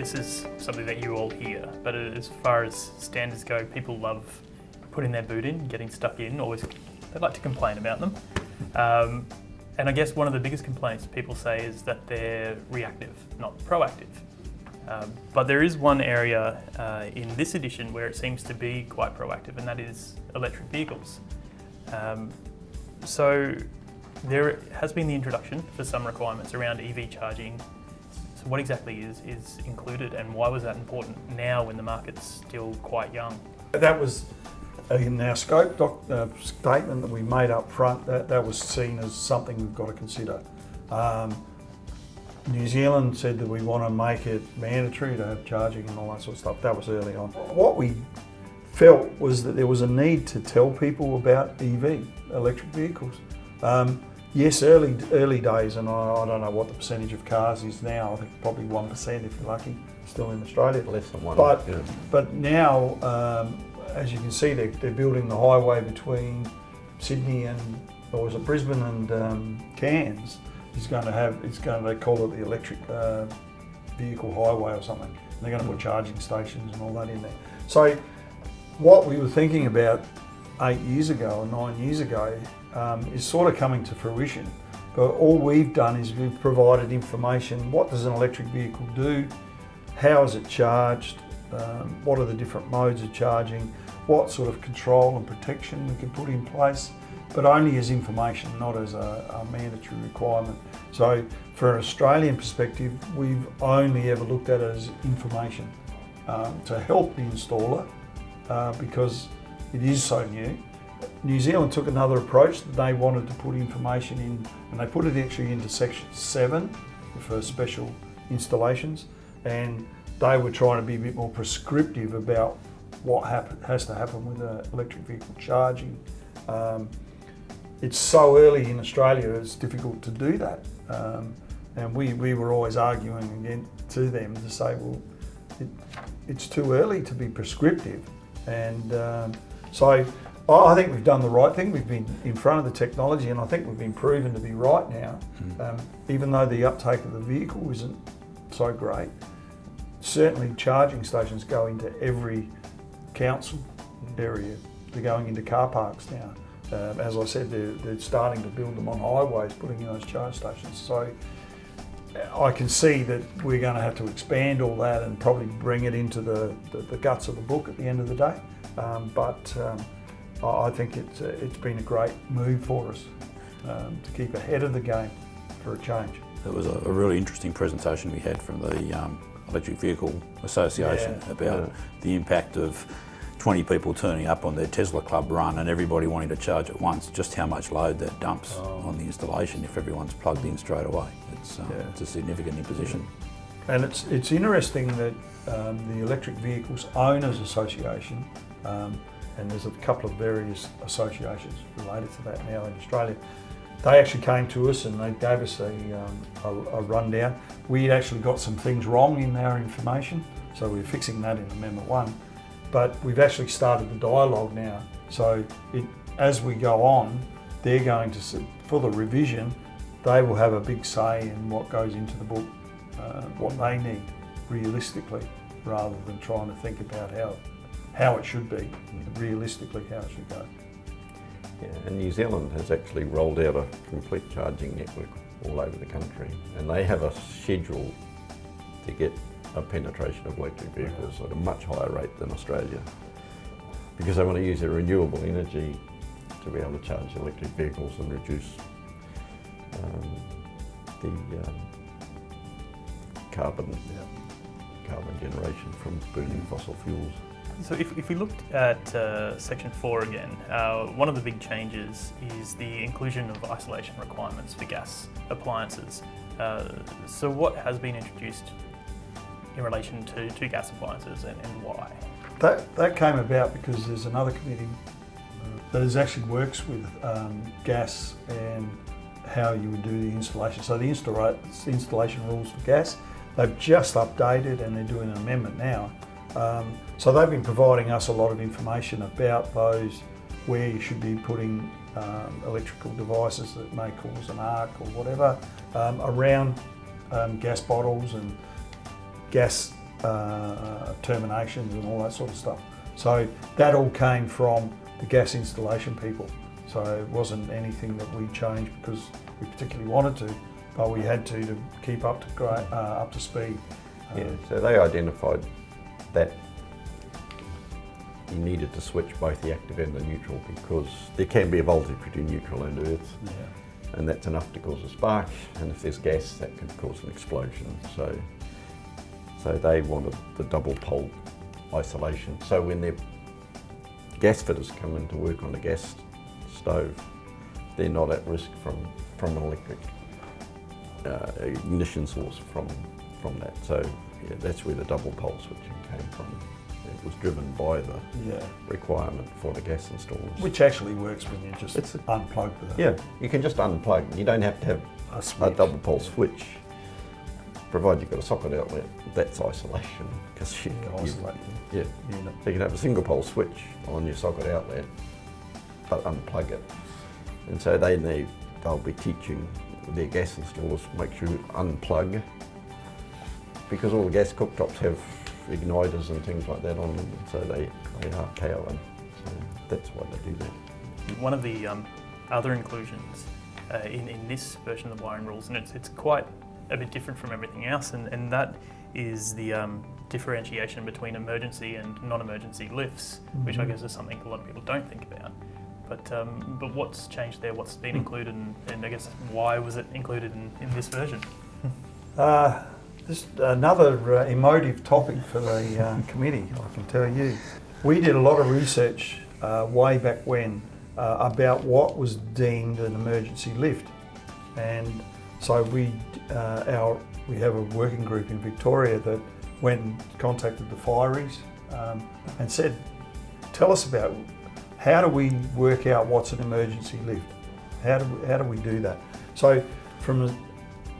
this is something that you all hear, but as far as standards go, people love putting their boot in, getting stuck in, they like to complain about them. And I guess one of the biggest complaints people say is that they're reactive, not proactive. But there is one area in this edition where it seems to be quite proactive, and that is electric vehicles. So there has been the introduction for some requirements around EV charging. So what exactly is included, and why was that important now when the market's still quite young? That was in our scope statement that we made up front, that was seen as something we've got to consider. New Zealand said that we want to make it mandatory to have charging and all that sort of stuff. That was early on. What we felt was that there was a need to tell people about EV, electric vehicles. Yes, early days, and I don't know what the percentage of cars is now. I think probably 1% if you're lucky, still in Australia. Less than 1. But now, as you can see, they're building the highway between Sydney and, or was it Brisbane and Cairns. They call it the electric vehicle highway or something. And they're going to put charging stations and all that in there. So what we were thinking about 8 years ago or 9 years ago is sort of coming to fruition. But all we've done is we've provided information. What does an electric vehicle do? How is it charged? What are the different modes of charging? What sort of control and protection we can put in place? But only as information, not as a mandatory requirement. So for an Australian perspective, we've only ever looked at it as information to help the installer because it is so new. New Zealand took another approach that they wanted to put information in, and they put it actually into section 7 for special installations, and they were trying to be a bit more prescriptive about what has to happen with electric vehicle charging. It's so early in Australia, it's difficult to do that. And we were always arguing again to them to say, well, it's too early to be prescriptive. And so I think we've done the right thing. We've been in front of the technology, and I think we've been proven to be right now. Even though the uptake of the vehicle isn't so great, certainly charging stations go into every council area. They're going into car parks now. As I said, they're starting to build them on highways, putting in those charge stations. So I can see that we're going to have to expand all that and probably bring it into the guts of the book at the end of the day. But I think it's been a great move for us to keep ahead of the game for a change. It was a really interesting presentation we had from the Electric Vehicle Association about the impact of 20 people turning up on their Tesla Club run and everybody wanting to charge at once, just how much load that dumps on the installation if everyone's plugged in straight away. It's a significant imposition. And it's interesting that the Electric Vehicles Owners Association, and there's a couple of various associations related to that now in Australia, they actually came to us and they gave us a rundown. We'd actually got some things wrong in our information, so we're fixing that in Amendment 1. But we've actually started the dialogue now. So as we go on, they're going to, for the revision, they will have a big say in what goes into the book, what they need realistically, rather than trying to think about how it should be, realistically how it should go. Yeah, and New Zealand has actually rolled out a complete charging network all over the country, and they have a schedule to get a penetration of electric vehicles at a much higher rate than Australia, because they want to use their renewable energy to be able to charge electric vehicles and reduce the carbon generation from burning fossil fuels. So if we looked at Section 4 again, one of the big changes is the inclusion of isolation requirements for gas appliances. So what has been introduced in relation to gas appliances and why? That came about because there's another committee that actually works with gas and how you would do the installation. So the installation rules for gas, they've just updated and they're doing an amendment now. So they've been providing us a lot of information about those, where you should be putting electrical devices that may cause an arc or whatever, around gas bottles and gas terminations and all that sort of stuff. So that all came from the gas installation people. So it wasn't anything that we changed because we particularly wanted to, but we had to keep up to speed. Yeah, so they identified that you needed to switch both the active and the neutral because there can be a voltage between neutral and earth, and that's enough to cause a spark, and if there's gas that can cause an explosion. So they wanted the double pole isolation. So when their gas fitters come in to work on a gas stove, they're not at risk from an electric ignition source from that. So yeah, that's where the double pole switching came from. It was driven by the requirement for the gas installers. Which actually works when you just unplug the... Yeah, you can just unplug. You don't have to have a double pole switch. Provided you've got a socket outlet, that's isolation. Because isolate the unit. So you can have a single pole switch on your socket outlet, but unplug it. And so they'll be teaching their gas installers make sure you unplug, because all the gas cooktops have igniters and things like that on them, so they are KOing. So that's why they do that. One of the other inclusions in this version of the wiring rules, and it's quite a bit different from everything else, and that is the differentiation between emergency and non-emergency lifts, which I guess is something a lot of people don't think about. But what's changed there? What's been included, and I guess why was it included in this version? This another emotive topic for the committee, I can tell you. We did a lot of research way back when about what was deemed an emergency lift, and so we have a working group in Victoria that went and contacted the fireys and said, tell us about how do we work out what's an emergency lift? How do we do that? So from a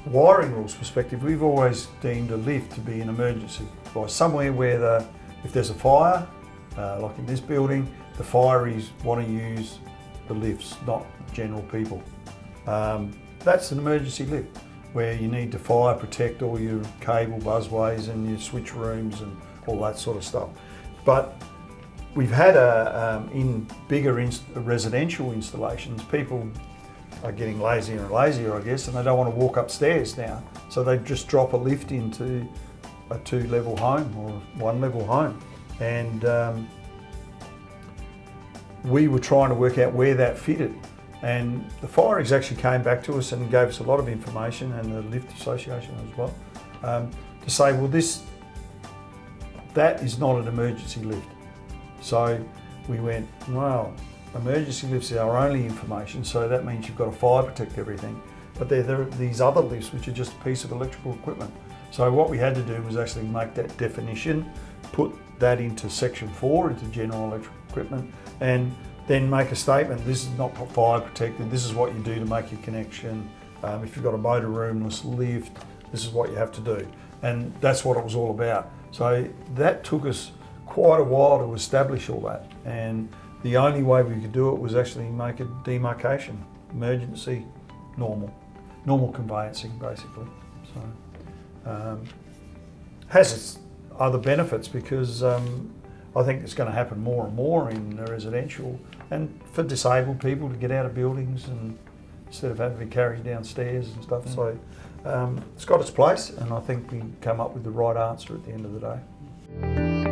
wiring rules perspective, we've always deemed a lift to be an emergency, by somewhere where if there's a fire, like in this building, the fireys want to use the lifts, not general people. That's an emergency lift, where you need to fire protect all your cable buzzways and your switch rooms and all that sort of stuff. But we've had in bigger residential installations, people are getting lazier and lazier, I guess, and they don't want to walk upstairs now. So they just drop a lift into a 2-level home or 1-level home. And we were trying to work out where that fitted. And the fireys actually came back to us and gave us a lot of information, and the Lift Association as well, to say, well, that is not an emergency lift. So we went, well, emergency lifts are our only information, so that means you've got to fire protect everything. But there are these other lifts which are just a piece of electrical equipment. So what we had to do was actually make that definition, put that into section 4, into general electrical equipment, and then make a statement, this is not fire protected, this is what you do to make your connection. If you've got a motor roomless lift, this is what you have to do. And that's what it was all about. So that took us quite a while to establish all that. And the only way we could do it was actually make a demarcation, emergency, normal conveyancing basically. So has its other benefits, because I think it's going to happen more and more in residential, and for disabled people to get out of buildings and instead of having to be carried downstairs and stuff. So it's got its place, and I think we come up with the right answer at the end of the day.